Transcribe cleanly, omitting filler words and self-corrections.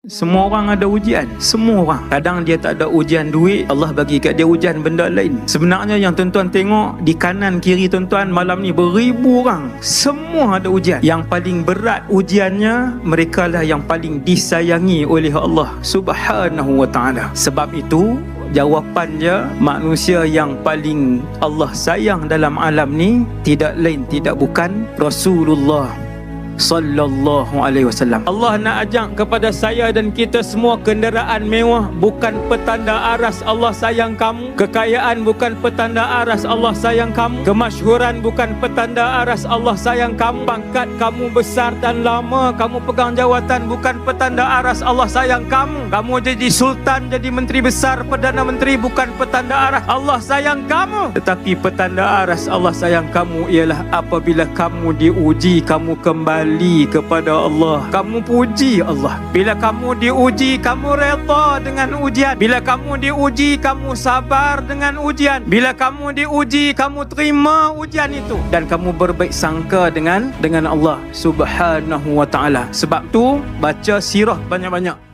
Semua orang ada ujian. Semua orang. Kadang dia tak ada ujian duit, Allah bagi kat dia ujian benda lain. Sebenarnya yang tuan-tuan tengok di kanan kiri tuan-tuan malam ni beribu orang. Semua ada ujian. Yang paling berat ujiannya, mereka lah yang paling disayangi oleh Allah Subhanahu wa ta'ala. Sebab itu jawapannya, manusia yang paling Allah sayang dalam alam ni tidak lain tidak bukan Rasulullah sallallahu alaihi wasallam. Allah nak ajak kepada saya dan kita semua, kenderaan mewah bukan petanda aras Allah sayang kamu. Kekayaan bukan petanda aras Allah sayang kamu. Kemasyhuran bukan petanda aras Allah sayang kamu. Pangkat kamu besar dan lama kamu pegang jawatan bukan petanda aras Allah sayang kamu. Kamu jadi sultan, jadi menteri besar, perdana menteri bukan petanda aras Allah sayang kamu. Tetapi petanda aras Allah sayang kamu ialah apabila kamu diuji, kamu kembali kepada Allah, kamu puji Allah. Bila kamu diuji, kamu redha dengan ujian. Bila kamu diuji, kamu sabar dengan ujian. Bila kamu diuji, kamu terima ujian itu dan kamu berbaik sangka dengan Allah Subhanahu wa ta'ala. Sebab tu baca sirah banyak-banyak.